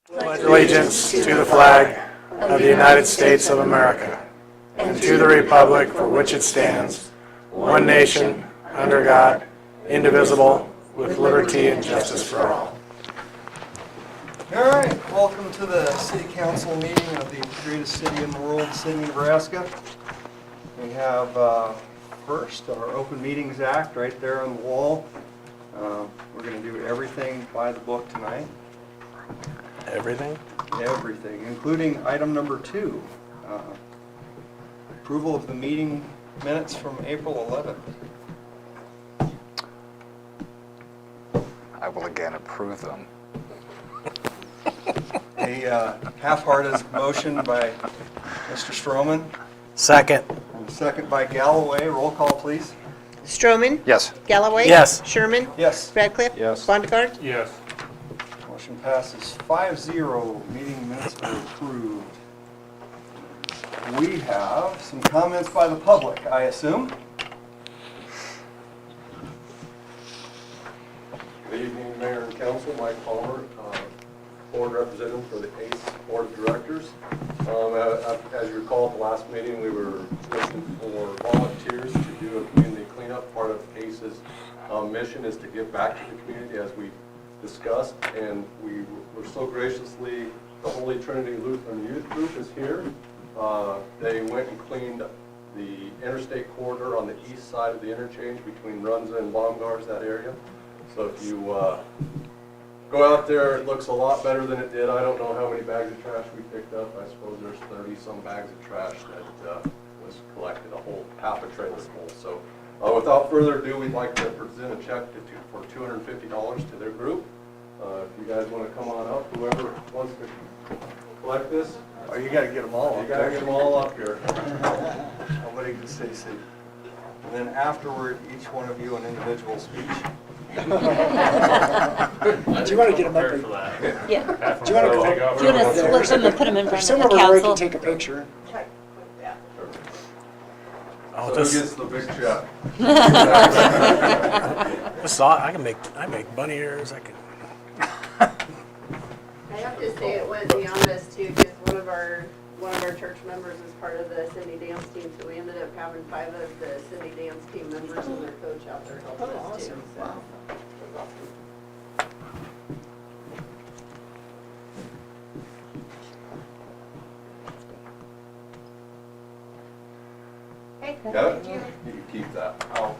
pledge allegiance to the flag of the United States of America and to the republic for which it stands, one nation, under God, indivisible, with liberty and justice for all. All right, welcome to the City Council meeting of the greatest city in the world, Sidney, Nebraska. We have first our Open Meetings Act right there on the wall. We're going to do everything by the book tonight. Everything? Everything, including item number 2, approval of the meeting minutes from April 11th. I will again approve them. A half-hearted motion by Mr. Stroman, Second. and second by Galloway. Roll call, please. Stroman? Yes. Galloway? Yes. Sherman? Yes. Radcliffe? Yes. Bondegaard? Yes. Motion passes 5-0. Meeting minutes are approved. We have some comments by the public, I assume. Good evening, Mayor and Council. Mike Palmer, Board Representative for the ACE Board of Directors. As you recall, at the last meeting, we were looking for volunteers to do a community cleanup. Part of ACE's mission is to give back to the community, as we discussed, and we were so graciously, the Holy Trinity Lutheran Youth Group is here. They went and cleaned the interstate corridor on the east side of the interchange between Runza and Baumgars, that area. So if you go out there, it looks a lot better than it did. I don't know how many bags of trash we picked up. I suppose there's 30-some bags of trash that was collected, a whole half a trailer full. So without further ado, we'd like to present a check for $250 to their group. If you guys want to come on up, whoever wants to collect this. Oh, you gotta get them all. You gotta get them all up here. Nobody can say so. And then afterward, each one of you an individual speech. Do you want to get them up? Yeah. Do you want to go? Do you want to split them and put them in There's front of somewhere the where we can council? take a picture. Oh, So who gets the big check? I make bunny ears. I can. I have to say it went beyond this too, because one of our church members is part of the Cindy dance team, so we ended up having 5 of the Cindy dance team members and their coach out there helping us too. So it was awesome. Hey, Got it? You can keep that. Oh.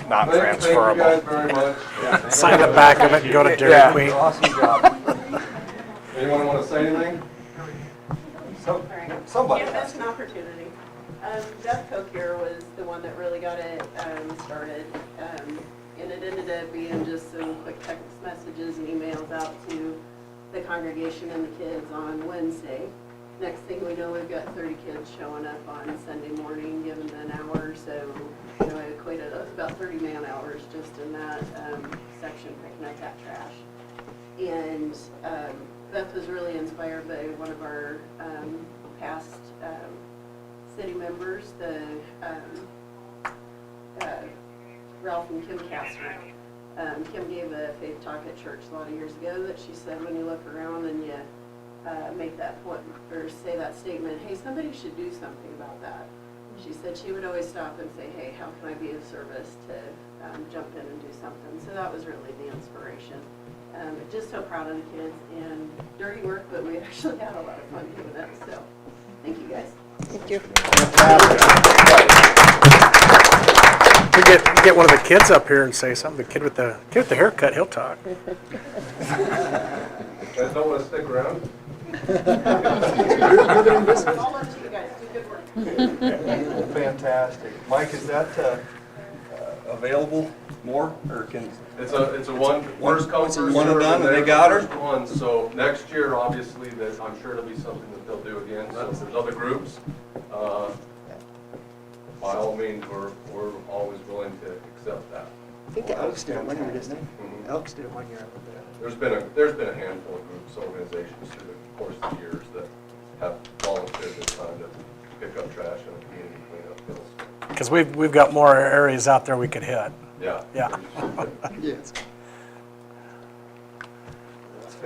Not Thank you transferable. guys very much. Sign the back of it and go to Dairy Queen. Awesome job. Anyone want to say anything? Somebody Yeah, has that's an opportunity. Beth Cokier was the one that really got it started. And it ended up being just some quick text messages and emails out to the congregation and the kids on Wednesday. Next thing we know, we've got 30 kids showing up on Sunday morning, given an hour. So, it equated to about 30 man hours just in that section picking up that trash. And Beth was really inspired by one of our past city members, the Ralph and Kim Castro. Kim gave a faith talk at church a lot of years ago that she said when you look around and you make that point or say that statement, hey, somebody should do something about that. She said she would always stop and say, hey, how can I be of service to jump in and do something? So that was really the inspiration. Just so proud of the kids, and dirty work, but we actually had a lot of fun doing it. So thank you guys. Thank you. We get one of the kids up here and say something. The kid with the haircut, he'll talk. You guys don't want to stick around? All up to you guys. Do good work. fantastic. Mike, is that available more, or can? It's a one, first come, first served. One and done, and they got her? First one, so next year, obviously, that I'm sure it'll be something that they'll do again. So if there's other groups, by all means, we're always willing to accept that. I think the Elks did it one year, didn't they? Mhm. Elks did it one year, I remember that. There's been a handful of groups, organizations through the course of the years that have volunteered this time to pick up trash and community cleanup bills. Because we've got more areas out there we could hit. Yeah. Yeah. Yes.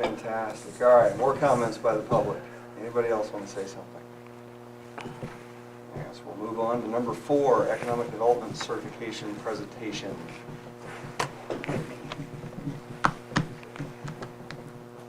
Fantastic. All right, more comments by the public. Anybody else want to say something? Yes, we'll move on to number 4, Economic Development Certification Presentation.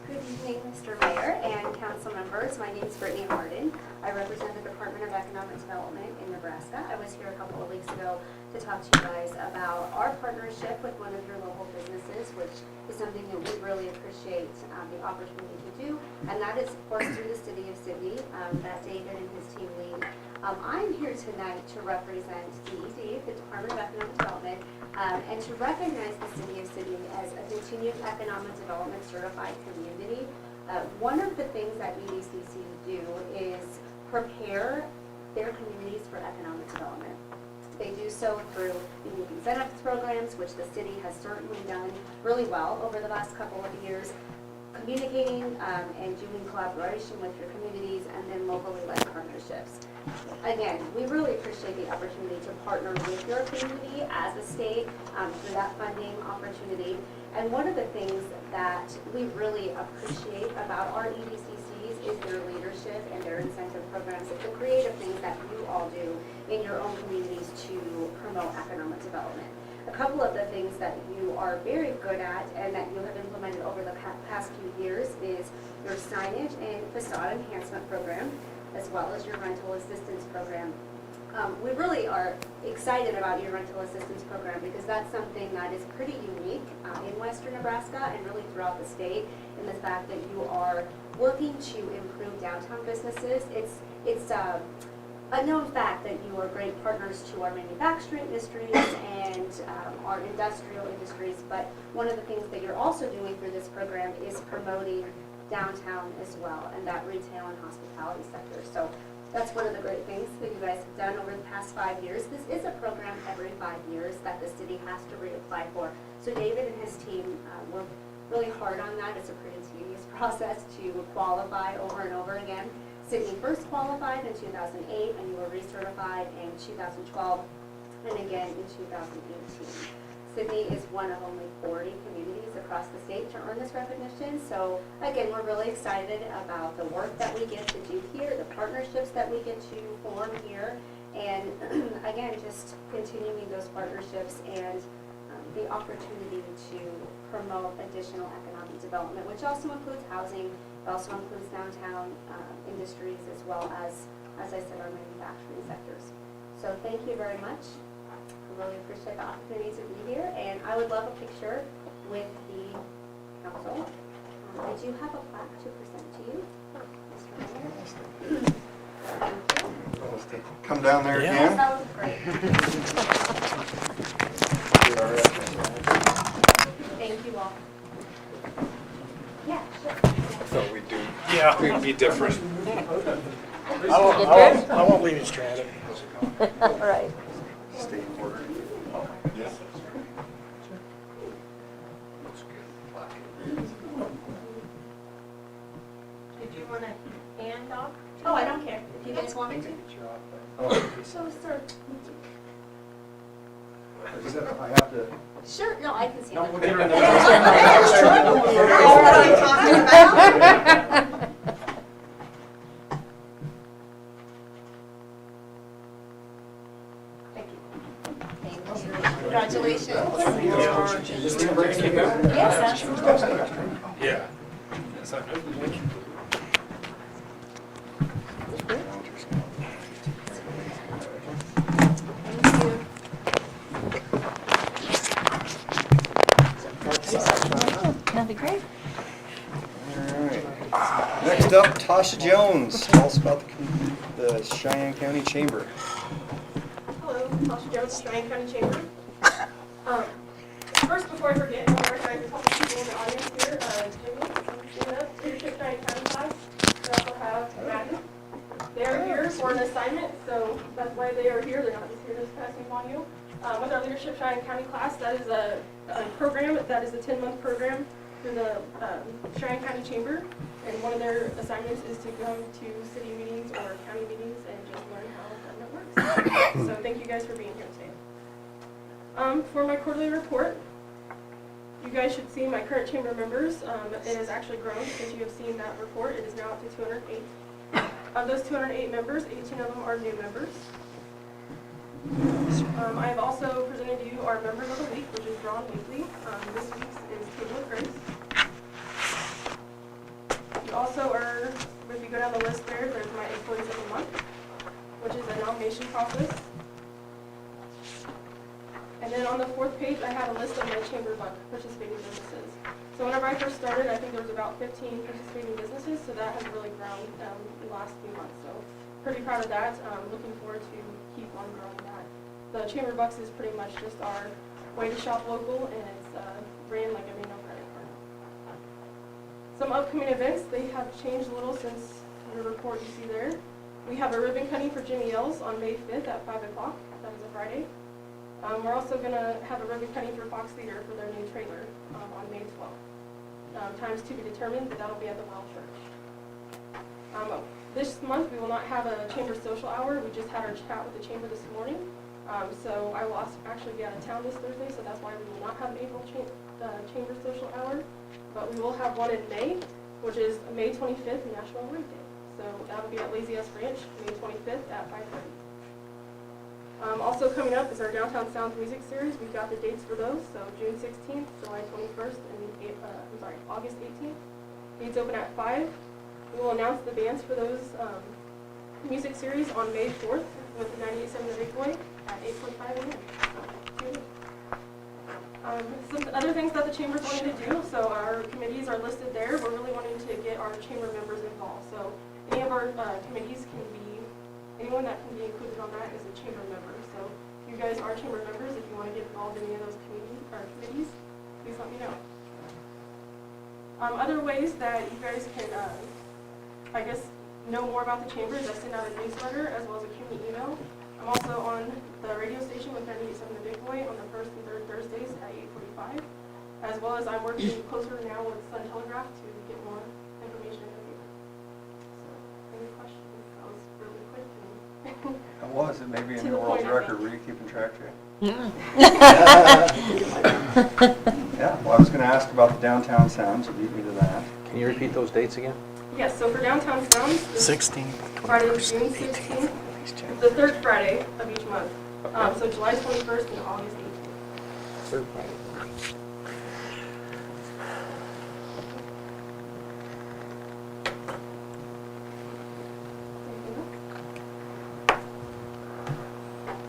Good evening, Mr. Mayor and council members. My name is Brittany Harden. I represent the Department of Economic Development in Nebraska. I was here a couple of weeks ago to talk to you guys about our partnership with one of your local businesses, which is something that we really appreciate the opportunity to do, and that is, of course, through the city of Sidney, that David and his team lead. I'm here tonight to represent DED, the Department of Economic Development, and to recognize the city of Sidney as a continued economic development certified community. One of the things that EDCC do is prepare their communities for economic development. They do so through unique incentives programs, which the city has certainly done really well over the last couple of years, communicating and doing collaboration with your communities, and then locally led partnerships. Again, we really appreciate the opportunity to partner with your community as a state through that funding opportunity. And one of the things that we really appreciate about our EDCCs is their leadership and their incentive programs, the creative things that you all do in your own communities to promote economic development. A couple of the things that you are very good at and that you have implemented over the past few years is your signage and facade enhancement program, as well as your rental assistance program. We really are excited about your rental assistance program because that's something that is pretty unique in Western Nebraska and really throughout the state, in the fact that you are working to improve downtown businesses. It's a known fact that you are great partners to our manufacturing industries and our industrial industries, but one of the things that you're also doing through this program is promoting downtown as well, and that retail and hospitality sector. So that's one of the great things that you guys have done over the past 5 years. This is a program every 5 years that the city has to reapply for. So David and his team work really hard on that. It's a pretty tedious process to qualify over and over again. Sidney first qualified in 2008, and you were recertified in 2012, and again in 2018. Sidney is one of only 40 communities across the state to earn this recognition. So again, we're really excited about the work that we get to do here, the partnerships that we get to form here, and again, just continuing those partnerships and the opportunity to promote additional economic development, which also includes housing, it also includes downtown industries, as well as I said, our manufacturing sectors. So thank you very much. I really appreciate the opportunity to be here, and I would love a picture with the council. I do have a plaque to present to you, Mr. Mayor. Thank you. Come down there Yeah. again. That was great. Thank you all. Yeah, sure. So we do, Yeah. we'd be different. I won't leave you stranded. All right. Stay in order. Yes. Did you want to hand off? Oh, I don't care. If you guys want me to. Oh, So, sir. I have to. Sure, no, I can see it. We'll get her in Thank you. Thank you. Congratulations. Yes, absolutely. Yeah. Thank you. That'd be great. Next up, Tasha Jones. Tell us about the Cheyenne County Chamber. Hello, Tasha Jones, Cheyenne County Chamber. First, before I forget, I want to recognize a couple people in the audience here. Jimmy, stand up, Leadership Cheyenne County class. We also have Maddie. They are here for an assignment, so that's why they are here. They're not just here just passing upon you. With our Leadership Cheyenne County class, that is a program, that is a 10-month program through the Cheyenne County Chamber. And one of their assignments is to go to city meetings or county meetings and just learn how government works. So thank you guys for being here today. For my quarterly report, You guys should see my current chamber members. It has actually grown since you have seen that report. It is now up to 208. Of those 208 members, 18 of them are new members. I have also presented you our members of the week, which is drawn weekly. This week's is Table of Grace. You also are, if you go down the list there's my employees of the month, which is a nomination process. And then on the fourth page, I have a list of my chamber of participating businesses. So whenever I first started, I think there was about 15 participating businesses, so that has really grown the last few months. So pretty proud of that. Looking forward to keep on growing that. The Chamber Bucks is pretty much just our way to shop local, and it's ran like a Reno credit card. Some upcoming events, they have changed a little since the report you see there. We have a ribbon cutting for Jimmy Yells on May 5th at 5 o'clock. That is a Friday. We're also going to have a ribbon cutting for Fox Theater for their new trailer on May 12th. Times to be determined, but that'll be at the Well Church. This month we will not have a chamber social hour. We just had our chat with the chamber this morning. So I will also actually be out of town this Thursday, so that's why we will not have an April chamber social hour. But we will have one in May, which is May 25th, National Rink Day. So that will be at Lazy S Ranch, May 25th at 5:30. Also coming up is our Downtown Sounds music series. We've got the dates for those. So June 16th, July 21st, and August 18th. Gates open at 5. We will announce the bands for those music series on May 4th with 98.7 The Big Boy at 8:45 a.m. Some other things that the chamber's wanting to do. So our committees are listed there. We're really wanting to get our chamber members involved. So any of our committees can be, anyone that can be included on that is a chamber member. So if you guys are chamber members, if you want to get involved in any of those committees, please let me know. Other ways that you guys can, I guess, know more about the chamber is I send out a newsletter as well as a community email. I'm also on the radio station with 98.7 The Big Boy on the first and third Thursdays at 8:45, as well as I'm working closer now with Sun Telegraph to get more information in the paper. So, any questions? That was really quick. How was it? Maybe in To the the world point, I record, think. were you keeping track of it? Yeah, well, I was going to ask about the Downtown Sounds, you beat me to that. Can you repeat those dates again? Yes, so for Downtown Sounds, this 16th, Friday, 21st, June 16th, the third Friday of each month. So July 21st and August 18th. Third Friday.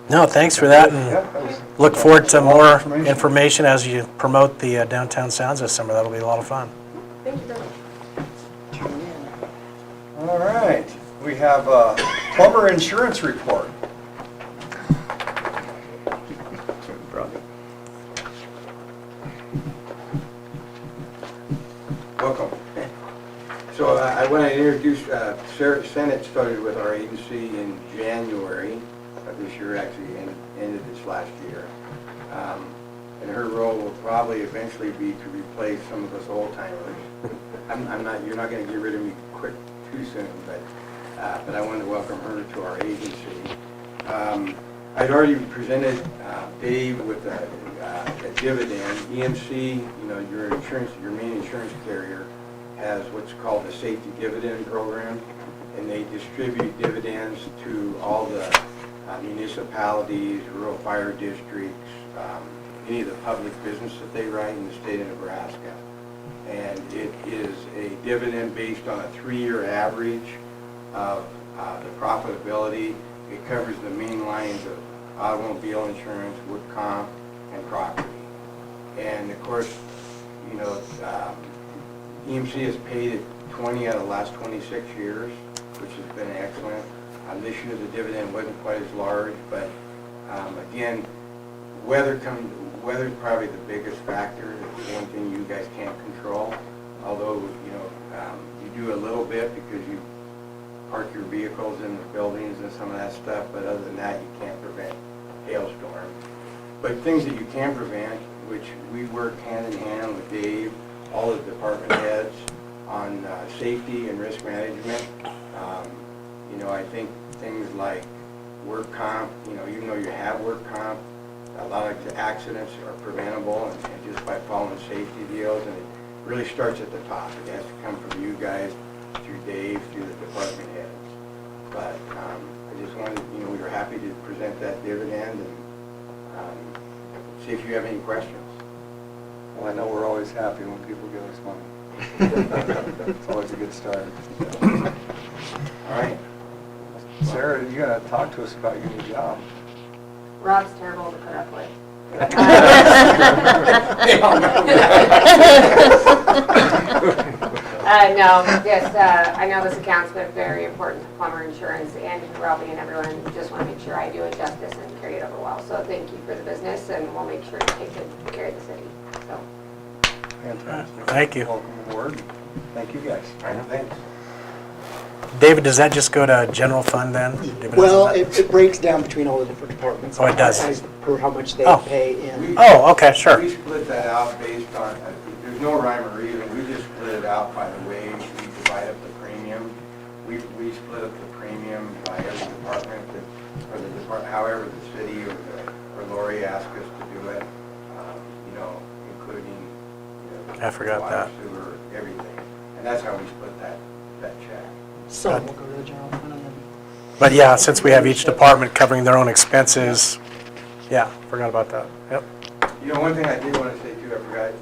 No, thanks for that, Yeah, and that was- look forward to a lot more of information as you promote the Downtown Sounds this summer. That'll be a lot of fun. Thank you very much. All right, we have a plumber insurance report. Welcome. So I want to introduce, Sarah Sennett started with our agency in January of this year, actually ended this last year. And her role will probably eventually be to replace some of us old timers. You're not going to get rid of me too soon, but I wanted to welcome her to our agency. I'd already presented Dave with a dividend. EMC, your main insurance carrier, has what's called the safety dividend program, and they distribute dividends to all the municipalities, rural fire districts, any of the public business that they write in the state of Nebraska. And it is a dividend based on a 3-year average of the profitability. It covers the main lines of automobile insurance, wood comp, and property. And of course, EMC has paid it 20 out of the last 26 years, which has been excellent. This year the dividend wasn't quite as large, but again, weather's probably the biggest factor. It's one thing you guys can't control, although you do a little bit because you park your vehicles in the buildings and some of that stuff, but other than that, you can't prevent hailstorms. But things that you can prevent, which we work hand in hand with Dave, all the department heads, on safety and risk management. I think things like work comp, even though you have work comp, a lot of accidents are preventable and just by following safety deals, and it really starts at the top. It has to come from you guys, through Dave, through the department heads. But I just wanted, we were happy to present that dividend and see if you have any questions. Well, I know we're always happy when people give us money. It's always a good start. All right. Sarah, you gotta talk to us about your new job. Rob's terrible to put up with. No, just, I know this account's been very important to Plummer Insurance and to Robbie and everyone. Just want to make sure I do it justice and carry it over well. So thank you for the business, and we'll make sure to take good care of the city. So. Fantastic. Thank you. Welcome aboard. Thank you guys. All right, thanks. David, does that just go to general fund then? Dividends Well, on that? it breaks down between all the different departments. Oh, it does. As per how much they Oh. pay in. Oh, okay, sure. We split that out based on, there's no rhyme or reason, we just split it out by the way we divide up the premium. We split up the premium by every department, however the city or Lori asked us to do it, including, I forgot water, that. sewer, everything. And that's how we split that check. So we'll go to the general fund and then. But yeah, since we have each department covering their own expenses, yeah, forgot about that. Yep. One thing I did want to say too, I forgot,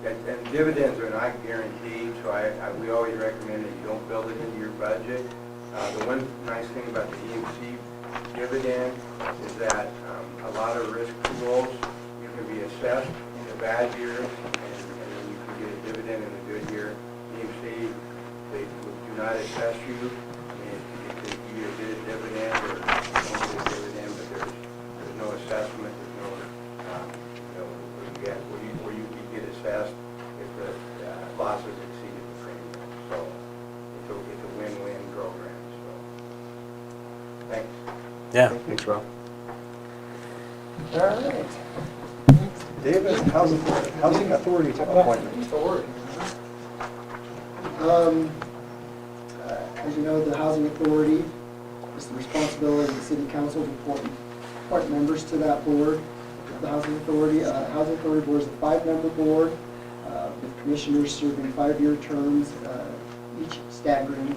and dividends are not guaranteed, so we always recommend that you don't build it into your budget. The one nice thing about the EMC dividend is that a lot of risk pools, you can be assessed in the bad years, and then you can get a dividend in a good year. EMC, they do not assess you. I mean, if you either get a dividend or don't get a dividend, but there's no assessment, there's no, where you get assessed if the losses exceeded the premium. So it's a win-win program, so thanks. Yeah. Thanks, Rob. All right. David, housing authority appointment. As you know, the Housing Authority is the responsibility of the City Council to appoint members to that board. The Housing Authority Board is a 5-member board with commissioners serving 5-year terms, each staggering.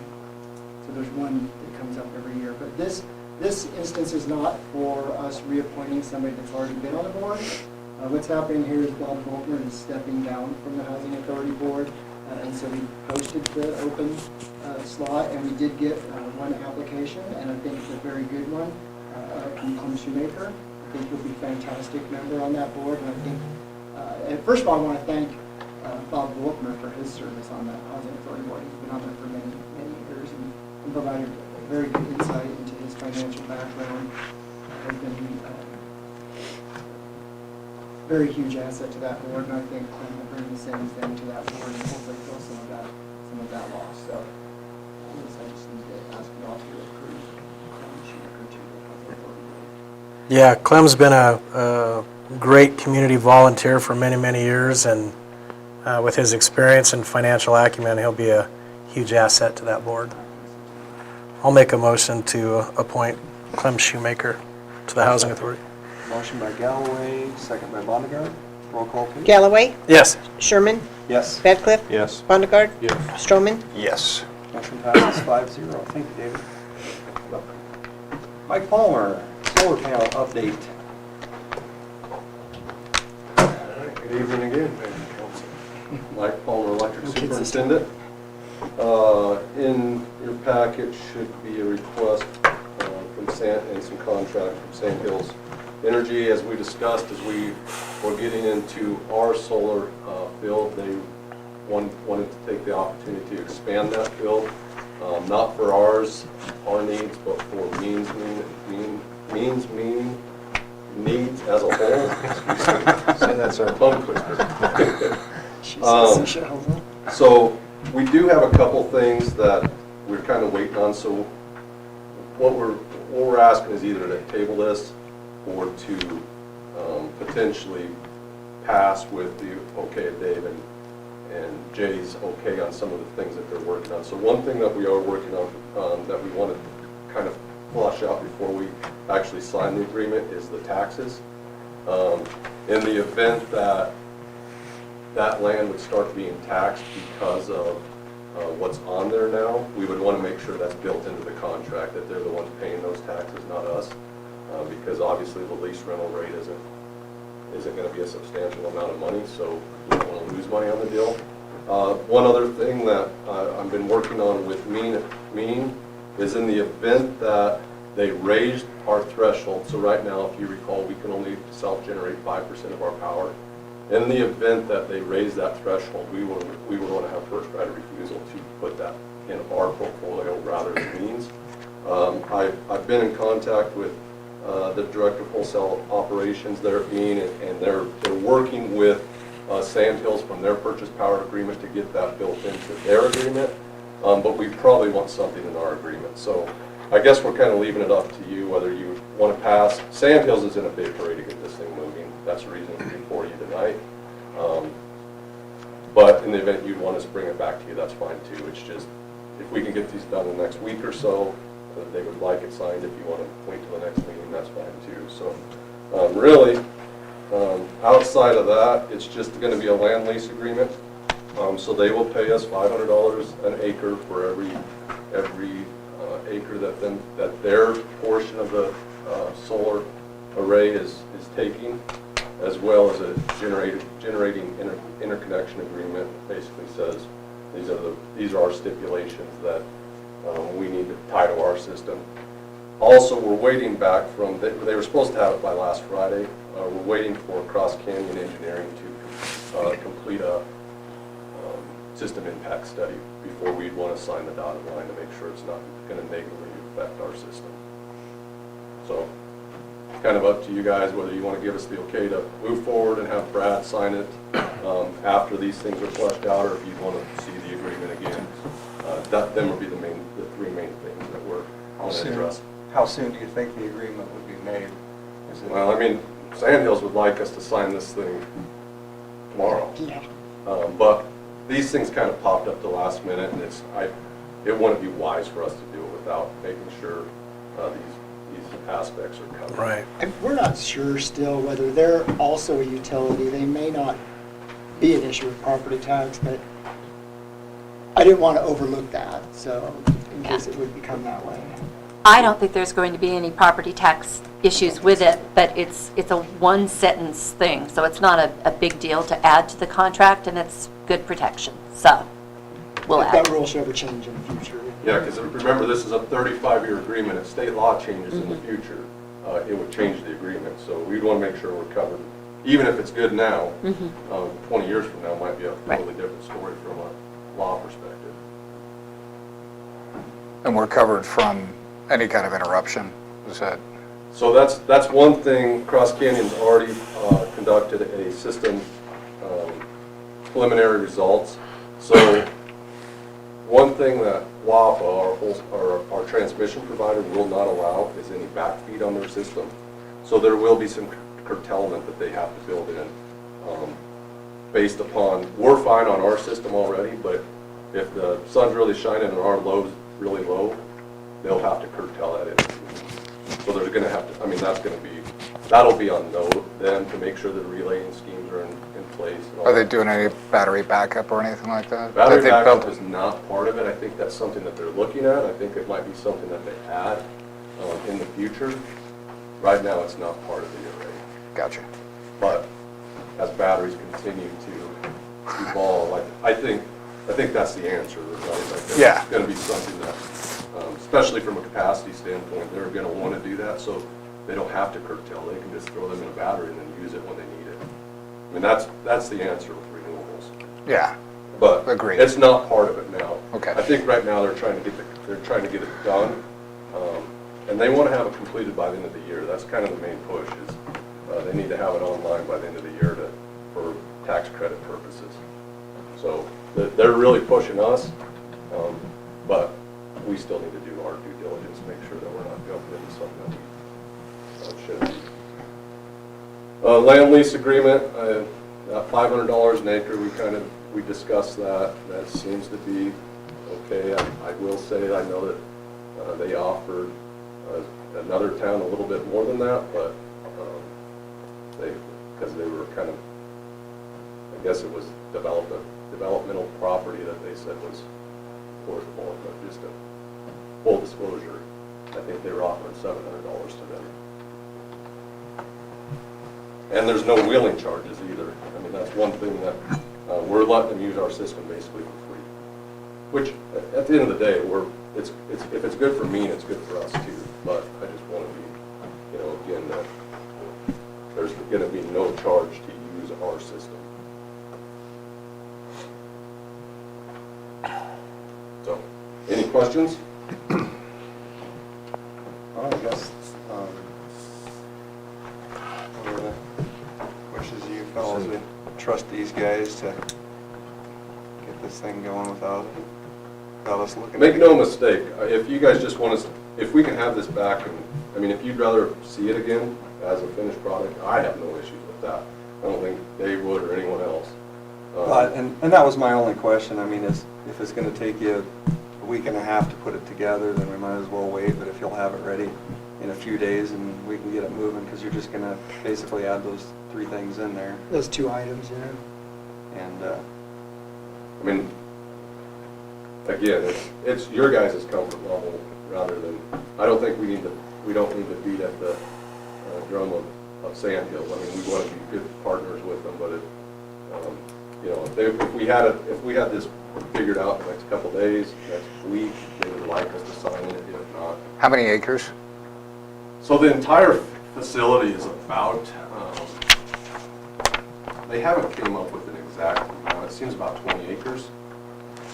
So there's one that comes up every year. But this instance is not for us reappointing somebody that's already been on the board. What's happening here is Bob Volkmer is stepping down from the Housing Authority Board, and so we posted the open slot, and we did get one application, and I think it's a very good one, from Clem Shoemaker. I think he'll be a fantastic member on that board, and I think, and first of all, I want to thank Bob Volkmer for his service on that Housing Authority Board. He's been on there for many, many years and provided very good insight into his financial background. Has been very huge asset to that board, and I think Clem will bring the same thing to that board and hopefully fill some of that loss. So I just need to ask you all to approve Clem Shoemaker to the Housing Authority Board. Yeah, Clem's been a great community volunteer for many, many years, and with his experience and financial acumen, he'll be a huge asset to that board. I'll make a motion to appoint Clem Shoemaker to the Housing Authority. Motion by Galloway, second by Bondegard. Roll call, please. Galloway? Yes. Sherman? Yes. Bedcliff? Yes. Bondegard? Yes. Stroman? Yes. Motion passes 5-0. Thank you, David. Mike Palmer, solar panel update. Good evening again, Mayor and Council. Mike Palmer, Electric Superintendent. In your packet should be a request from and some contract from Sand Hills Energy. As we discussed, as we were getting into our solar field, they wanted to take the opportunity to expand that field, not for our needs, but for needs as a whole. Say that, sir. Tongue twister. So we do have a couple things that we're kind of waiting on. So what we're asking is either to table this or to potentially pass with the okay of Dave and Jay's okay on some of the things that they're working on. So one thing that we are working on that we want to kind of flush out before we actually sign the agreement is the taxes. In the event that that land would start being taxed because of what's on there now, we would want to make sure that's built into the contract, that they're the ones paying those taxes, not us, because obviously the lease rental rate isn't going to be a substantial amount of money, so we don't want to lose money on the deal. One other thing that I've been working on with Mean is in the event that they raised our threshold. So right now, if you recall, we can only self-generate 5% of our power. In the event that they raise that threshold, we would want to have first right of refusal to put that in our portfolio rather than Mean's. I've been in contact with the Director of Wholesale Operations there at Mean, and they're working with Sandhills from their purchase power agreement to get that built into their agreement, but we probably want something in our agreement. So I guess we're kind of leaving it up to you whether you want to pass. Sandhills is in a big hurry to get this thing moving. That's the reason it's before you tonight. But in the event you want us to bring it back to you, that's fine too. It's just, if we can get these done in the next week or so, they would like it signed. If you want to wait till the next meeting, that's fine too. So really, outside of that, it's just going to be a land lease agreement. So they will pay us $500 an acre for every acre that their portion of the solar array is taking, as well as a generating interconnection agreement. Basically says these are our stipulations that we need to tie to our system. Also, we're waiting back from, they were supposed to have it by last Friday. We're waiting for Cross Canyon Engineering to complete a system impact study before we'd want to sign the dotted line to make sure it's not going to negatively affect our system. So it's kind of up to you guys whether you want to give us the okay to move forward and have Brad sign it after these things are fleshed out, or if you want to see the agreement again. Them would be the three main things that we're going to address. How soon do you think the agreement would be made? Well, I mean, Sandhills would like us to sign this thing tomorrow. Yeah. But these things kind of popped up at the last minute, and it wouldn't be wise for us to do it without making sure these aspects are covered. Right. And we're not sure still whether they're also a utility. They may not be an issue with property tax, but I didn't want to overlook that, so in case it would become that way. I don't think there's going to be any property tax issues with it, but it's a one-sentence thing, so it's not a big deal to add to the contract, and it's good protection, so we'll If add. that rule should ever change in the future. Yeah, because remember, this is a 35-year agreement. If state law changes in the future, it would change the agreement. So we'd want to make sure we're covered. Even if it's good now, 20 years from now might be a totally different story from a law perspective. And we're covered from any kind of interruption, is that? So that's one thing. Cross Canyon's already conducted a system preliminary results. So one thing that WAPA, our transmission provider, will not allow is any backfeed on their system. So there will be some curtailment that they have to build in based upon, we're fine on our system already, but if the sun's really shining and our load's really low, they'll have to curtail that in. So there's going to have to, I mean, that'll be on them to make sure that the relaying schemes are in place. And all Are they that. doing any battery backup or anything like that? Battery That they backup built? is not part of it. I think that's something that they're looking at. I think it might be something that they add in the future. Right now, it's not part of the array. Gotcha. But as batteries continue to evolve, I think that's the answer. Right? Like Yeah. It's going to be something that, especially from a capacity standpoint, they're going to want to do that so they don't have to curtail. They can just throw them in a battery and then use it when they need it. I mean, that's the answer with renewables. Yeah. But Agreed. it's not part of it now. Okay. I think right now they're trying to get it done, and they want to have it completed by the end of the year. That's kind of the main push. Is they need to have it online by the end of the year for tax credit purposes. So they're really pushing us, but we still need to do our due diligence, make sure that we're not jumping into something that we shouldn't be. Land lease agreement, $500 an acre. We discussed that. That seems to be okay. I will say I know that they offered another town a little bit more than that, but because they were kind of, I guess it was developmental property that they said was workable, but just a full disclosure, I think they were offering $700 to them. And there's no wheeling charges either. I mean, that's one thing that we're letting them use our system basically for free. Which, at the end of the day, if it's good for me, it's good for us too. But I just want to be, again, that there's going to be no charge to use our system. So, any questions? Well, I guess, what are the wishes you fellows would trust these guys to get this thing going without us looking? Make no mistake, if you guys just want us, if we can have this back, and, I mean, if you'd rather see it again as a finished product, I have no issues with that. I don't think they would or anyone else. And that was my only question. I mean, if it's gonna take you a week and a half to put it together, then we might as well wait, but if you'll have it ready in a few days and we can get it moving, because you're just gonna basically add those 3 things in there. Those 2 items, yeah. And, I mean, again, it's your guys' comfort level rather than, I don't think we don't need to beat at the drum of Sand Hills. I mean, we want to be good partners with them, but if we had this figured out in the next couple days, next week, they would like us to sign it, if not. How many acres? So the entire facility is about, they haven't came up with an exact amount, it seems about 20 acres.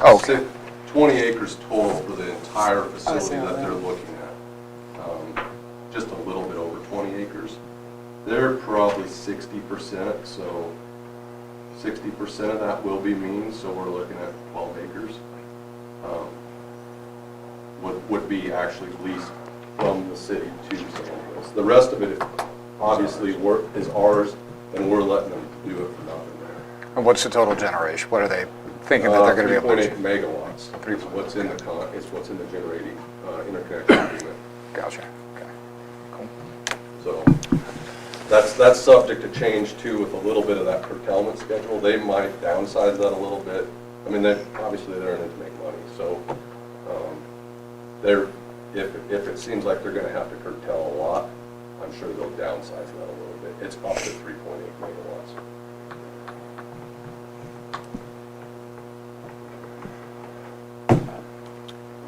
Oh, okay. 20 acres total for the entire I see facility how that they're that- looking at. Just a little bit over 20 acres. They're probably 60%, so 60% of that will be means, so we're looking at 12 acres. Would be actually leased from the city to San Luis. The rest of it, obviously, is ours, and we're letting them do it for nothing there. And what's the total generation? What are they thinking that they're going to be able to 3.8 megawatts is what's in the generating interconnection agreement. Gotcha. Okay. Cool. So that's subject to change too with a little bit of that curtailment schedule. They might downsize that a little bit. I mean, obviously they're in it to make money, so if it seems like they're going to have to curtail a lot, I'm sure they'll downsize that a little bit. It's up to 3.8 megawatts.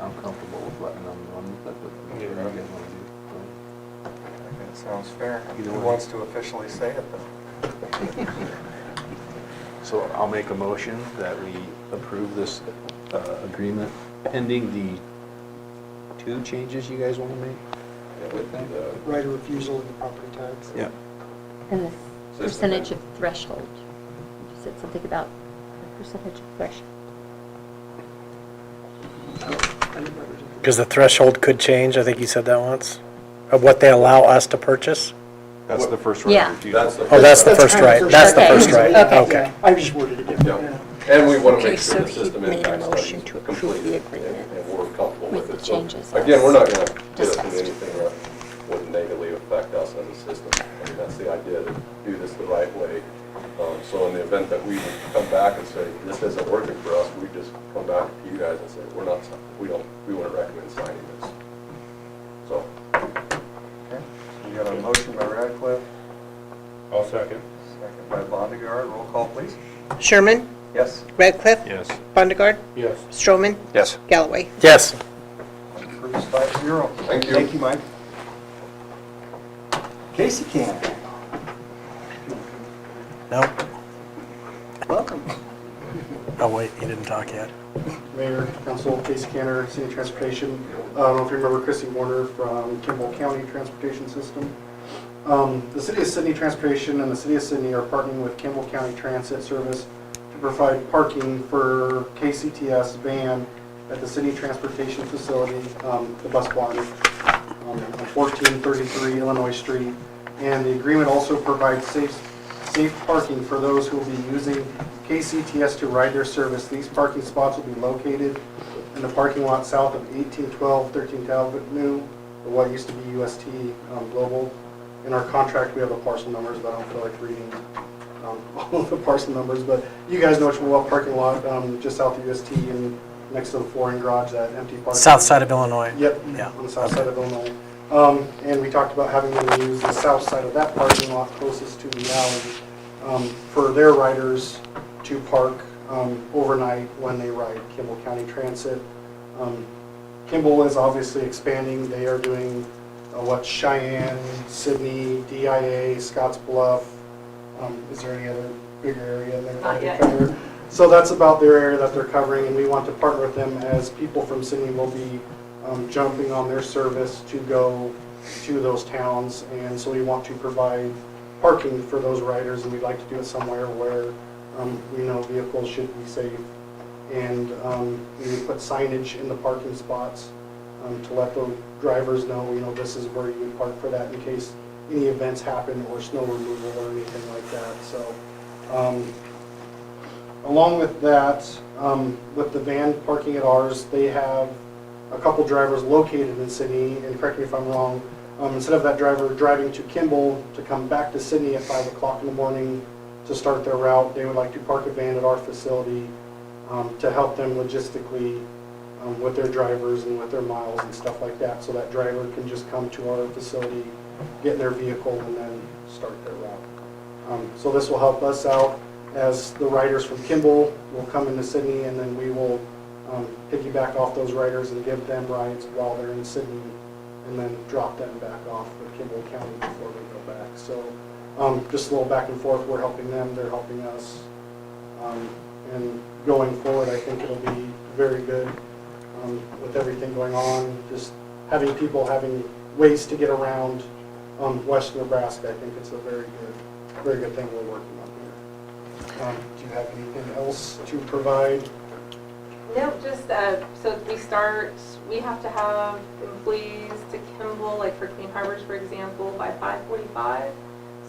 I'm comfortable with letting them run with it, but whatever you guys want to do. I think it sounds fair. Either Who way. wants to officially say it, though? So I'll make a motion that we approve this agreement pending the 2 changes you guys want to make? With the Right of refusal of the property tax. Yeah. And the percentage of threshold. You said something about the percentage of threshold. Because the threshold could change, I think you said that once, of what they allow us to purchase? That's the first right Yeah. of refusal. That's the Oh, that's the That's first kind of right, first that's the right. first right, Okay. okay. I just worded it different. Yeah. And we want to Okay, make sure so the he system made a impact study motion is to approve completed the and agreement we're comfortable with with the it. So, changes again, we're not going to get us discussed. into anything that would negatively affect us as a system. I mean, that's the idea, to do this the right way. So in the event that we come back and say, this isn't working for us, we just come back to you guys and say, we wouldn't recommend signing this. So, Okay. We got a motion by Radcliffe, I'll second. second by Bondegaard. Roll call, please. Sherman? Yes. Radcliffe? Yes. Bondegaard? Yes. Stroman? Yes. Galloway? Yes. Approves 5-0. Thank you. Thank you, Mike. Casey Cannon, No? welcome. Oh, wait, he didn't talk yet. Mayor, Council, Casey Canner, City Transportation. I don't know if you remember Chrissy Warner from Kimball County Transportation System. The City of Sydney Transportation and the City of Sydney are partnering with Kimball County Transit Service to provide parking for KCTS van at the City Transportation Facility, the bus barn, on 1433 Illinois Street. And the agreement also provides safe parking for those who will be using KCTS to ride their service. These parking spots will be located in the parking lot south of 1812 13th Avenue, or what used to be UST Global. In our contract, we have the parcel numbers, but I don't feel like reading all of the parcel numbers. But you guys know Chippewa parking lot, just south of UST and next to the flooring garage, that empty parking. South side of Illinois. Yep, Yeah. on the south side of Illinois. And we talked about having them use the south side of that parking lot closest to the alley for their riders to park overnight when they ride Kimball County Transit. Kimball is obviously expanding. They are doing what Cheyenne, Sidney, DIA, Scotts Bluff. Is there any other bigger area in there? Not yet. Cover? So that's about their area that they're covering, and we want to partner with them as people from Sidney will be jumping on their service to go to those towns. And so we want to provide parking for those riders, and we'd like to do it somewhere where we know vehicles should be safe. And we would put signage in the parking spots to let the drivers know, this is where you would park for that in case any events happen or snow removal or anything like that. So along with that, with the van parking at ours, they have a couple drivers located in Sidney, and correct me if I'm wrong, instead of that driver driving to Kimball to come back to Sidney at 5 o'clock in the morning to start their route, they would like to park a van at our facility to help them logistically with their drivers and with their miles and stuff like that, so that driver can just come to our facility, get in their vehicle, and then start their route. So this will help us out as the riders from Kimball will come into Sidney, and then we will piggyback off those riders and give them rides while they're in Sidney, and then drop them back off at Kimball County before they go back. So just a little back and forth. We're helping them, they're helping us. And going forward, I think it'll be very good with everything going on. Just having people having ways to get around western Nebraska, I think it's a very good thing we're working on here. Do you have anything else to provide? No, just, so we have to have employees to Kimball, like for Clean Harbors, for example, by 5:45.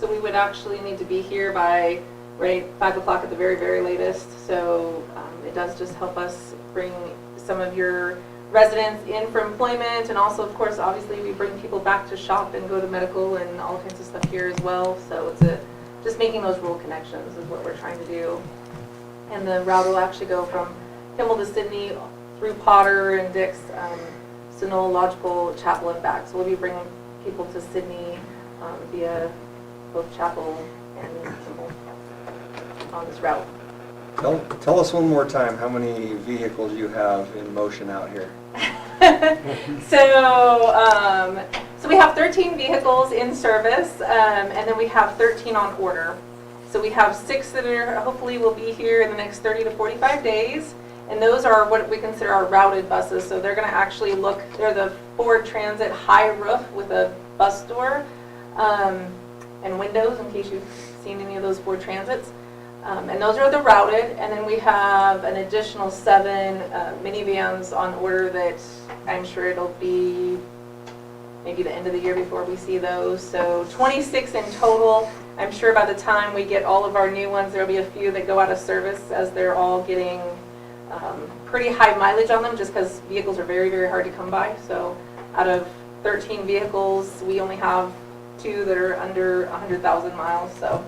So we would actually need to be here by, 5 o'clock at the very, very latest. So it does just help us bring some of your residents in for employment, and also, of course, obviously, we bring people back to shop and go to medical and all kinds of stuff here as well. So it's just making those rural connections is what we're trying to do. And the route will actually go from Kimball to Sidney, through Potter and Dix, Sunol, Lodgepole, Chapel, and back. So we'll be bringing people to Sidney via both Chapel and Kimball on this route. Tell us one more time how many vehicles you have in motion out here. So we have 13 vehicles in service, and then we have 13 on order. So we have 6 that are hopefully will be here in the next 30 to 45 days. And those are what we consider our routed buses. So they're going to actually they're the Ford Transit high roof with a bus door and windows, in case you've seen any of those Ford Transits. And those are the routed. And then we have an additional 7 minivans on order that I'm sure it'll be maybe the end of the year before we see those. So 26 in total. I'm sure by the time we get all of our new ones, there'll be a few that go out of service as they're all getting pretty high mileage on them, just because vehicles are very, very hard to come by. So out of 13 vehicles, we only have 2 that are under 100,000 miles. So,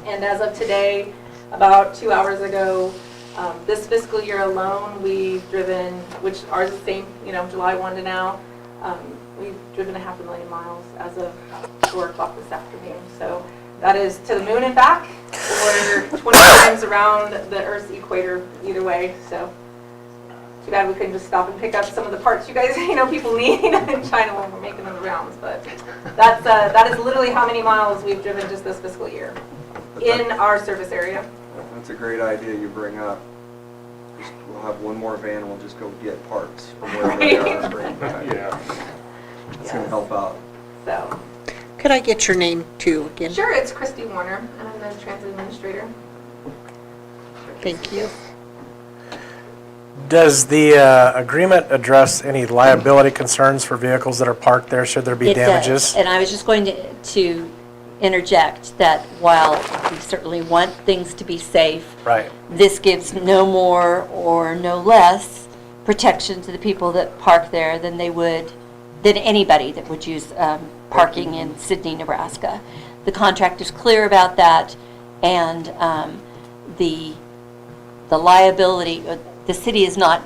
and as of today, about 2 hours ago, this fiscal year alone, we've driven, which ours is the same, July 1 to now, we've driven 500,000 miles as of 4 o'clock this afternoon. So that is to the moon and back, or 20 times around the Earth's equator, either way. So too bad we couldn't just stop and pick up some of the parts you guys, people need in China when we're making the rounds. But that is literally how many miles we've driven just this fiscal year in our service area. That's a great idea you bring up. We'll have one more van and we'll just go get parts from wherever they are and bring them back. Yeah. It's going to help out. So Could I get your name too again? sure, it's Christy Warner, and I'm the transit administrator. Thank you. Does the agreement address any liability concerns for vehicles that are parked there should there be It does. damages? And I was just going to interject that while we certainly want things to be safe, Right. this gives no more or no less protection to the people that park there than they would than anybody that would use parking in Sidney, Nebraska. The contract is clear about that, and the liability, the city is not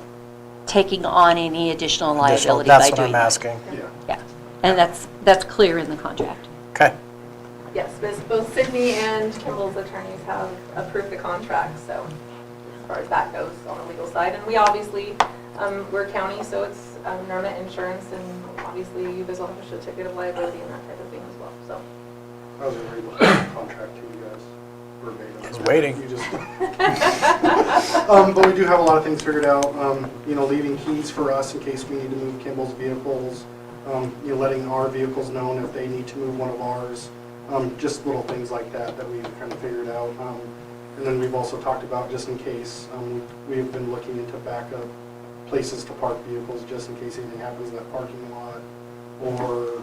taking on any additional liability by That's what doing I'm that. asking. Yeah, and that's clear in the contract. Okay. Yes, both Sydney and Kimball's attorneys have approved the contract, so as far as that goes on the legal side. And we obviously, we're county, so it's NERMA insurance, and obviously you guys will have a certificate of liability and that type of thing as well, so. I was gonna read the contract to you guys verbatim. I was waiting. You just. But we do have a lot of things figured out, you know, leaving keys for us in case we need to move Kimball's vehicles, you know, letting our vehicles know if they need to move one of ours, just little things like that that we've kind of figured out. And then we've also talked about, just in case, we've been looking into backup places to park vehicles, just in case anything happens in that parking lot or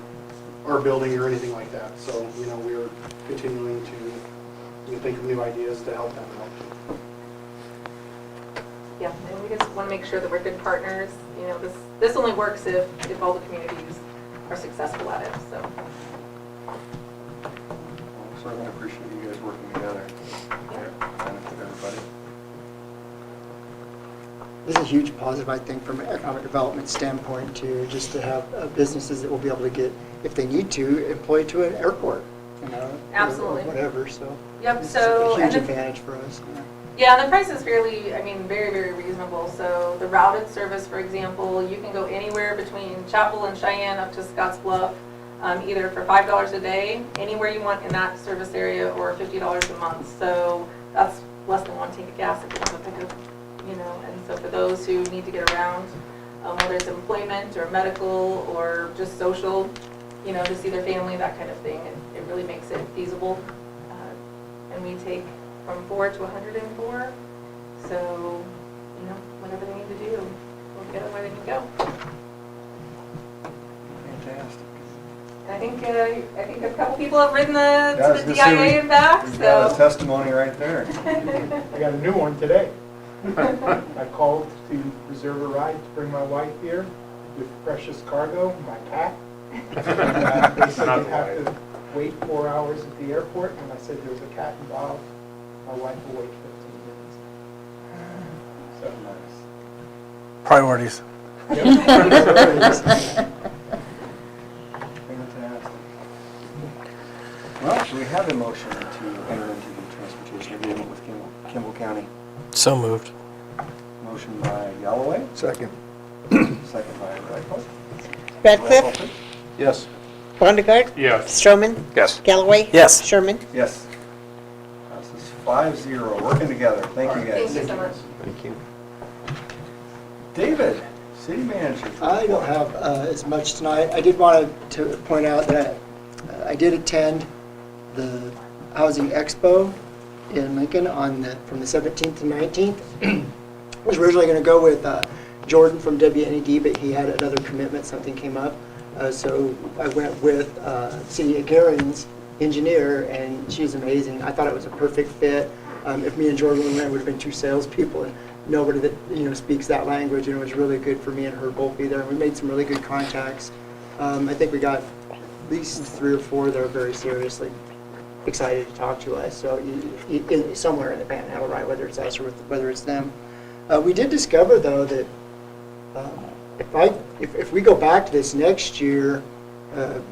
our building or anything like that. So, you know, we're continuing to, you know, think of new ideas to help them out. Yeah, and we just want to make sure that we're good partners. You know, this only works if all the communities are successful at it, so. Certainly appreciate you guys working together. Benefit everybody. This is a huge positive, I think, from an economic development standpoint too, just to have businesses that will be able to get, if they need to, employed to an airport, you know, Absolutely. or whatever. So Yep, it's so. a huge and the- advantage for us. Yeah. Yeah, the price is fairly, I mean, very, very reasonable. So the routed service, for example, you can go anywhere between Chapel and Cheyenne up to Scotts Bluff, either for $5 a day, anywhere you want in that service area, or $50 a month. So that's less than one tank of gas if you want to pick up, you know. And so for those who need to get around, whether it's employment or medical or just social, you know, to see their family, that kind of thing, it really makes it feasible. And we take from 4 to 104, so, you know, whatever they need to do, we'll get them where they can go. Fantastic. And I think a couple people have ridden I was the gonna say, DIA and back, We've got a so. testimony right there. I got a new one today. I called to reserve a ride to bring my wife here with precious cargo, my cat. They said they'd have to wait 4 hours at the airport, and I said there was a cat involved. My wife will wait 15 minutes. So nice. Priorities. Fantastic. Well, do we have a motion to enter into the transportation agreement with Kimball County? So moved. Motion by Galloway, Second. second by Radcliffe. Radcliffe? Yes. Bondegaard? Yes. Strowman? Yes. Galloway? Yes. Sherman? Yes. Passes 5-0, working together. Thank you guys. Thank you so much. Thank you. David, city manager. I don't have as much tonight. I did want to point out that I did attend the Housing Expo in Lincoln from the 17th to 19th. I was originally going to go with Jordan from WNED, but he had another commitment, something came up. So I went with City of Garen's engineer, and she's amazing. I thought it was a perfect fit. If me and Jordan went, it would have been two salespeople and nobody that speaks that language, and it was really good for me and her both be there. We made some really good contacts. I think we got at least 3 or 4 that are very seriously excited to talk to us. So somewhere in the Panhandle, right, whether it's us or whether it's them. We did discover though that if we go back to this next year,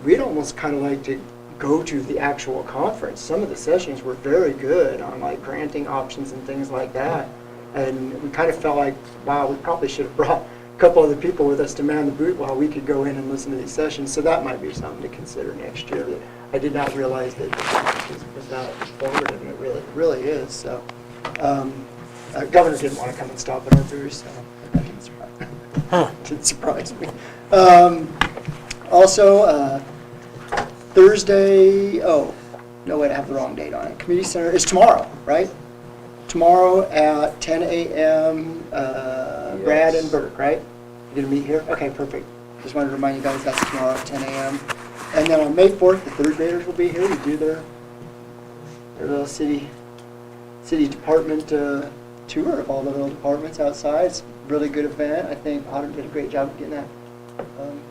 we'd almost kind of like to go to the actual conference. Some of the sessions were very good on like granting options and things like that. And we kind of felt like, wow, we probably should have brought a couple other people with us to man the booth while we could go in and listen to these sessions. So that might be something to consider next year. That I did not realize that it was that informative, and it really is. So, Governor didn't want to come and stop at our booth, so that didn't surprise me. Also, Thursday, oh, no, wait, I have the wrong date on it. Community Center is tomorrow, right? Tomorrow at 10 a.m., Brad and Burke, right? You're going to meet here? Okay, perfect. Just wanted to remind you guys that's tomorrow at 10 a.m. And then on May 4th, the 3rd graders will be here to do their little city department tour of all the little departments outside. It's a really good event. I think Autumn did a great job of getting that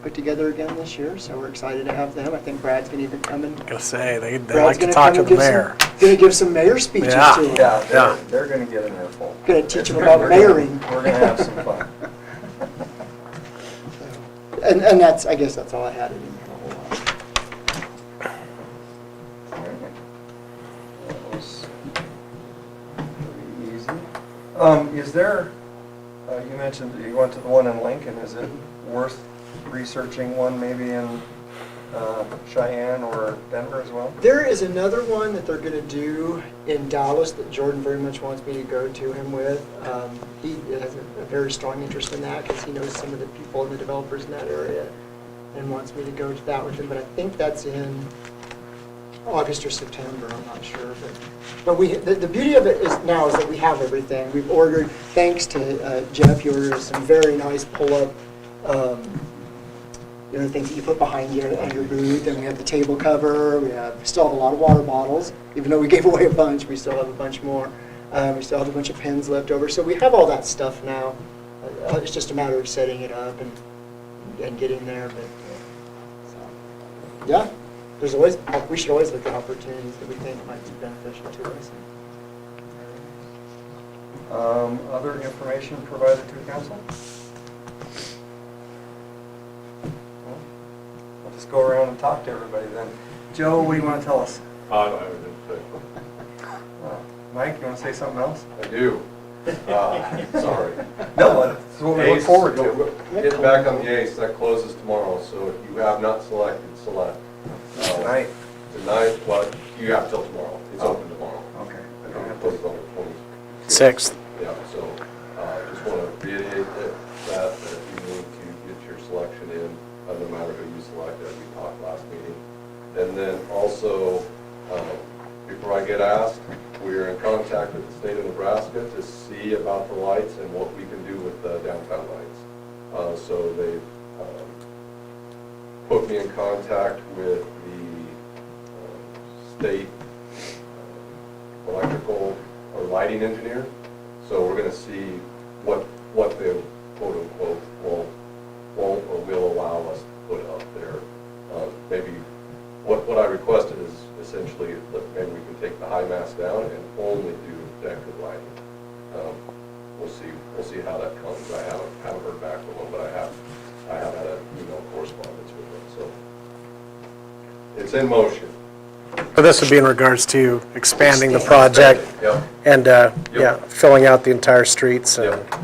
put together again this year, so we're excited to have them. I think Brad's going to even come and Gonna say, they Brad's like to gonna talk come to and the give some- mayor. Gonna give some mayor speeches Yeah. to them. Yeah, Yeah. they're gonna get an earful. Gonna teach them about We're gonna- mayoring. We're gonna have some fun. And that's, I guess that's all I had. I didn't have a whole lot. That was pretty easy. Is there, you mentioned that you went to the one in Lincoln, is it worth researching one maybe in Cheyenne or Denver as well? There is another one that they're gonna do in Dallas that Jordan very much wants me to go to him with. He has a very strong interest in that because he knows some of the people and the developers in that area and wants me to go to that with him, but I think that's in August or September, I'm not sure. But the beauty of it is now is that we have everything. We've ordered, thanks to Jeff, he ordered some very nice pull-up, things that you put behind you on your booth, and we have the table cover, we still have a lot of water bottles, even though we gave away a bunch, we still have a bunch more. We still have a bunch of pens left over, so we have all that stuff now. It's just a matter of setting it up and getting there, but, so, yeah. We should always look at opportunities that we think might be beneficial to us. Other information provided to the council? I'll just go around and talk to everybody then. Joe, what do you want to tell us? I don't have anything to say. Mike, you want to say something else? I do. Sorry. No, that's what we look forward to. Getting back on the ACE, that closes tomorrow, so if you have not selected, select. Tonight? Tonight, but you have till tomorrow. It's open tomorrow. Okay. I don't have to close on the 6th. Yeah, so just want to reiterate that you need to get your selection in, no matter who you select, as we talked last meeting. And then also, before I get asked, we are in contact with the state of Nebraska to see about the lights and what we can do with the downtown lights. So they've put me in contact with the state electrical or lighting engineer. So we're going to see what they quote unquote won't or will allow us to put up there. Maybe what I requested is essentially that maybe we can take the high mast down and only do decorative lighting. We'll see how that comes. I haven't heard back from them, but I have had an email correspondence with them. So it's in motion. But this would be in regards to expanding the project Yep. and, filling out the entire streets. And Yep.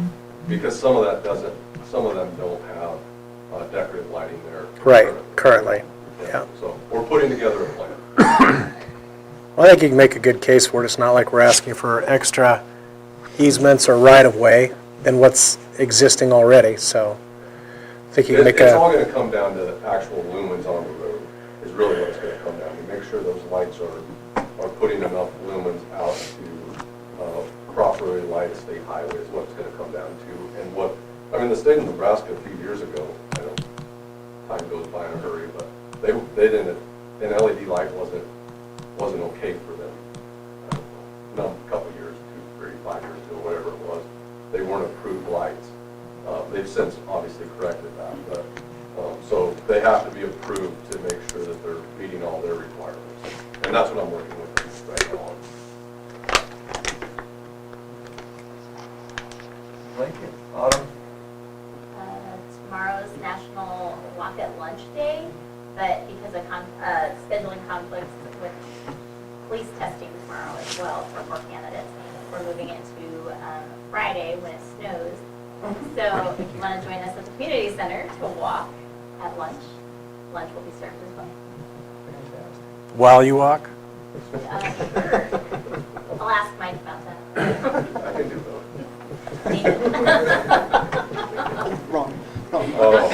Because some of them don't have decorative lighting there. Right, currently, yeah. So we're putting together a plan. Well, I think you can make a good case for it. It's not like we're asking for extra easements or right-of-way than what's existing already, so I think you can make It's all a, going to come down to actual lumens on the road, is really what it's going to come down to. Make sure those lights are putting enough lumens out to properly light a state highway is what it's going to come down to. And the state of Nebraska a few years ago, I know time goes by in a hurry, but they didn't, an LED light wasn't okay for them. A couple of years, 2, 3, 5 years ago, whatever it was, they weren't approved lights. They've since obviously corrected that, but so they have to be approved to make sure that they're meeting all their requirements, and that's what I'm working with right now. Thank you. Autumn? Tomorrow's National Walk at Lunch Day, but because of scheduling conflicts with police testing tomorrow as well for candidates, we're moving it to Friday when it snows. So if you want to join us at the community center to walk at lunch will be served as well. while you walk? Sure. I'll ask Mike about that. I can do both. Wrong. Oh.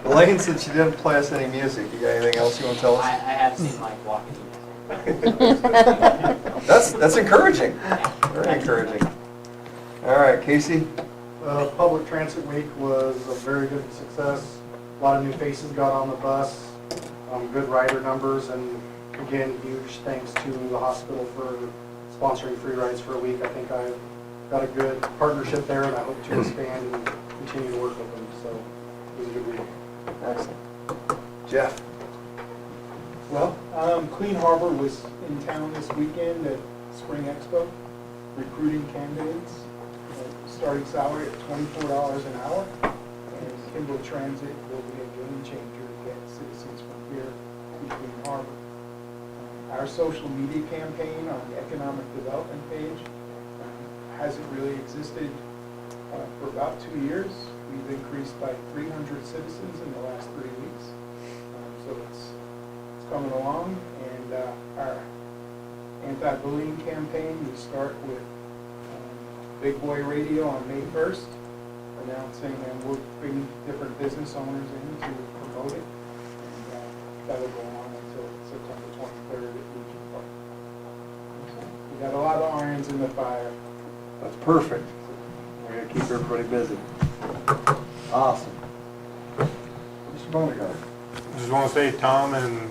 Elaine said she didn't play us any music. You got anything else you want to tell us? I have seen Mike walking. That's encouraging. Very encouraging. All right, Casey? Public Transit Week was a very good success. A lot of new faces got on the bus, good rider numbers, and again, huge thanks to the hospital for sponsoring free rides for a week. I think I've got a good partnership there, and I hope to expand and continue to work with them, so it was a good week. Excellent. Jeff? Well, Clean Harbor was in town this weekend at Spring Expo, recruiting candidates, starting salary at $24 an hour, and Kimball Transit will be a game changer to get citizens from here to Clean Harbor. Our social media campaign on the economic development page hasn't really existed for about 2 years. We've increased by 300 citizens in the last 3 weeks. So it's coming along. And our anti-bullying campaign, we start with Big Boy Radio on May 1st, announcing, and we'll bring different business owners in to promote it. And that'll go on until September 23rd at Legion Park. So we got a lot of irons in the fire. That's perfect. We're going to keep everybody busy. Awesome. Mr. Bonegard. Just want to say Tom and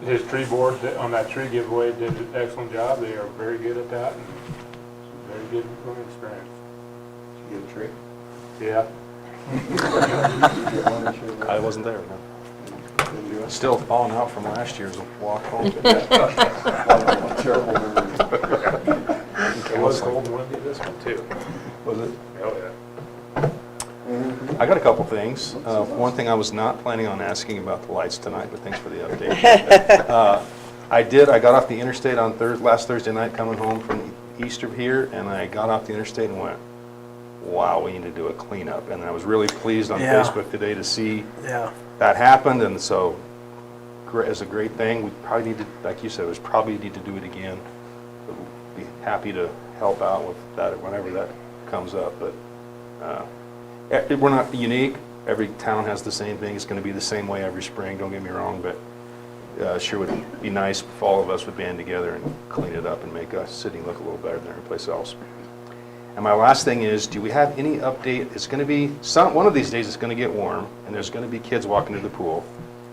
his tree board on that tree giveaway did an excellent job. They are very good at that and very good learning experience. Did you get a tree? Yeah. I wasn't there, no. Didn't do it? Still falling out from last year's walk home. Terrible memory. It was cold and windy this one too. Was it? Oh, yeah. I got a couple things. One thing I was not planning on asking about the lights tonight, but thanks for the update. I got off the interstate on last Thursday night coming home from Easter here, and I got off the interstate and went, wow, we need to do a cleanup. And I was really pleased on Facebook today to see that happened, and so it's a great thing. We probably need to, like you said, we probably need to do it again. But we'll be happy to help out with that whenever that comes up. But we're not unique. Every town has the same thing. It's going to be the same way every spring, don't get me wrong, but sure would be nice if all of us would band together and clean it up and make us city look a little better than every place else. And my last thing is, do we have any update? It's going to be, one of these days it's going to get warm, and there's going to be kids walking to the pool.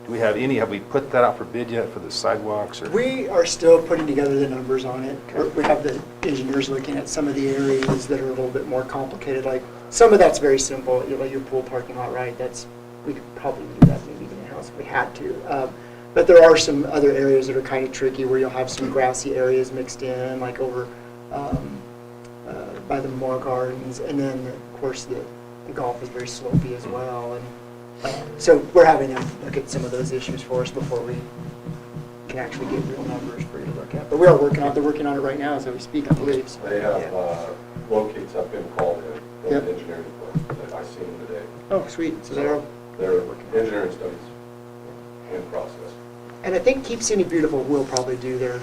Do we have have we put that out for bid yet for the sidewalks? Or? We are still putting together the numbers on it. We have the engineers looking at some of the areas that are a little bit more complicated. Like, some of that's very simple, your pool parking lot, right? We could probably do that maybe even in-house if we had to. But there are some other areas that are kind of tricky where you'll have some grassy areas mixed in, like over by the Memorial Gardens, and then of course the golf is very slopey as well. And so we're having to look at some of those issues for us before we can actually get real numbers for you to look at. But we are working on it. They're working on it right now as we speak, I believe. So. They have locates have been called in from the engineering department. I seen them today. Oh, sweet. So they're engineering studies in process. And I think Keep City Beautiful will probably do their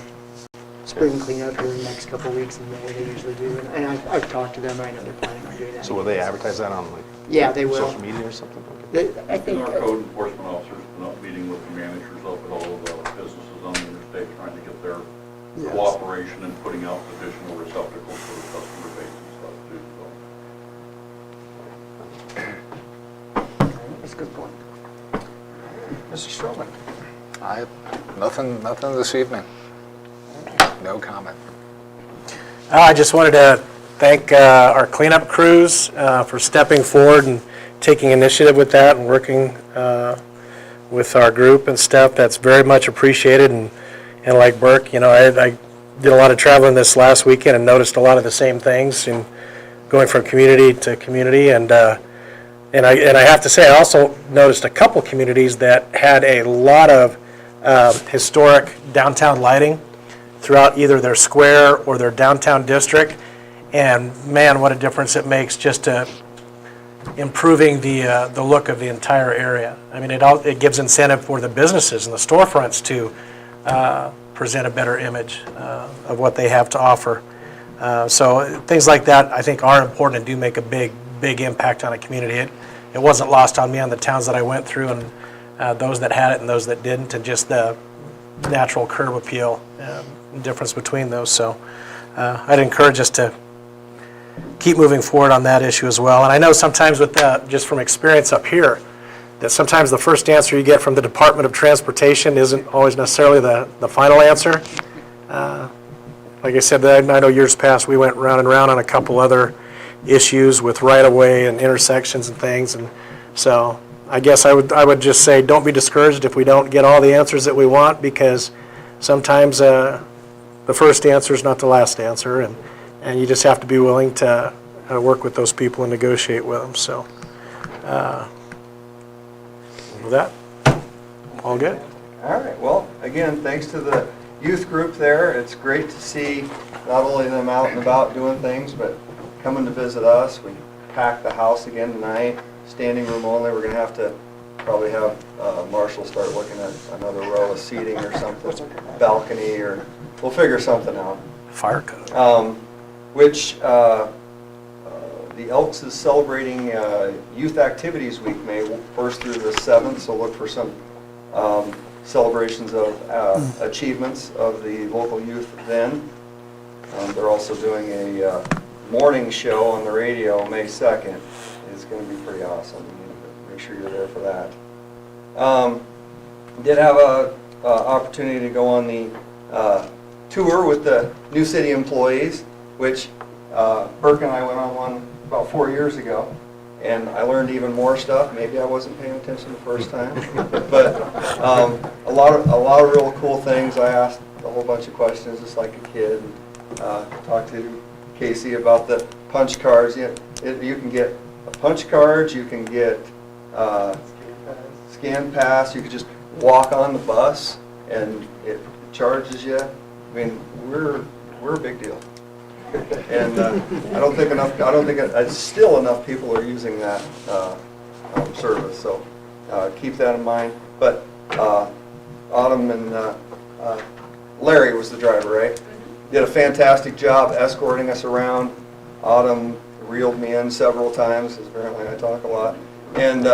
spring cleanup here in the next couple of weeks, and the way they usually do. And I've talked to them. I know they're planning on doing that. So will they advertise that on they will. social media or something? I think our code enforcement officers have been up meeting with the managers up at all of the businesses on the interstate, trying to get their cooperation and putting out additional receptacles for the customer base and stuff too. That's a good point. Mr. Strowman? I have nothing this evening. No comment. I just wanted to thank our cleanup crews for stepping forward and taking initiative with that and working with our group and stuff. That's very much appreciated. And like Burke, I did a lot of traveling this last weekend and noticed a lot of the same things and going from community to community. And I have to say, I also noticed a couple communities that had a lot of historic downtown lighting throughout either their square or their downtown district. And man, what a difference it makes just to improving the look of the entire area. I mean, it gives incentive for the businesses and the storefronts to present a better image of what they have to offer. So things like that, I think, are important and do make a big impact on a community. It wasn't lost on me on the towns that I went through and those that had it and those that didn't, and just the natural curb appeal difference between those. So I'd encourage us to keep moving forward on that issue as well. And I know sometimes with that, just from experience up here, that sometimes the first answer you get from the Department of Transportation isn't always necessarily the final answer. like I said, I know years past, we went round and round on a couple other issues with right-of-way and intersections and things, and so I guess I would just say, don't be discouraged if we don't get all the answers that we want, because sometimes the first answer is not the last answer, and you just have to be willing to work with those people and negotiate with them, so. With that, all good? All right, well, again, thanks to the youth group there. It's great to see not only them out and about doing things, but coming to visit us. We packed the house again tonight, standing room only. We're gonna have to probably have Marshall start looking at another row of seating or something, balcony, or we'll figure something out. Fire code. The Elks is celebrating Youth Activities Week, May 1st through the 7th, so look for some celebrations of achievements of the local youth then. They're also doing a morning show on the radio May 2nd. It's going to be pretty awesome. Make sure you're there for that. Did have an opportunity to go on the tour with the New City employees, which Burke and I went on one about 4 years ago, and I learned even more stuff. Maybe I wasn't paying attention the first time, but a lot of real cool things. I asked a whole bunch of questions, just like a kid. Talked to Casey about the punch cards. You can get punch cards. You can get scan pass. You could just walk on the bus, and it charges you. I mean, we're a big deal. And I don't think still enough people are using that service, so keep that in mind. But Autumn and Larry was the driver, right? Did a fantastic job escorting us around. Autumn reeled me in several times, because apparently I talk a lot, and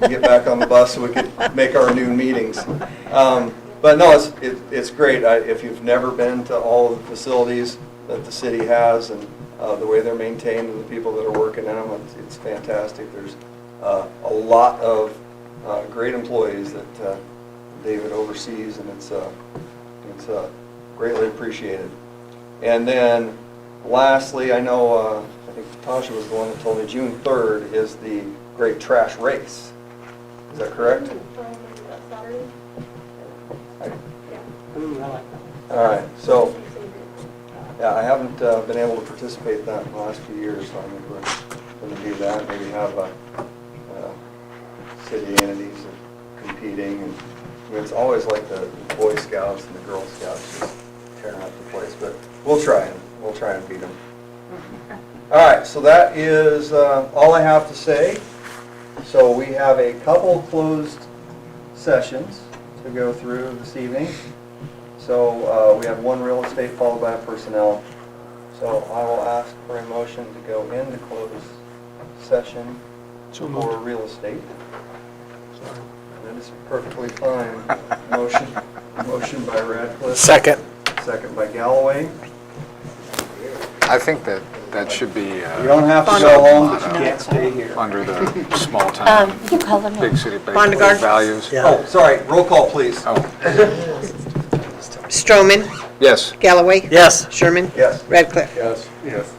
get back on the bus so we could make our noon meetings. But no, it's great. If you've never been to all of the facilities that the city has, and the way they're maintained and the people that are working in them, it's fantastic. There's a lot of great employees that David oversees, and it's greatly appreciated. And then lastly, I know, I think Tasha was the one that told me June 3rd is the Great Trash Race. Is that correct? All right, so yeah, I haven't been able to participate in that in the last few years, so I think we're going to do that. Maybe have city entities competing, and I mean, it's always like the Boy Scouts and the Girl Scouts just tearing up the place, but we'll try and beat them. All right, so that is all I have to say. So we have a couple closed sessions to go through this evening. So we have one real estate followed by a personnel. So I will ask for a motion to go into closed session for real estate. That is perfectly fine. Motion by Radcliffe. Second. Second by Galloway. I think that should be You don't have to go home, but you can't stay here. under the small town, You call them big city, big Bondegaard? values. Oh, sorry, roll call, please. Oh, Stroman, yes. Galloway, Yes. Sherman, Yes. Radcliffe. Yes, yes.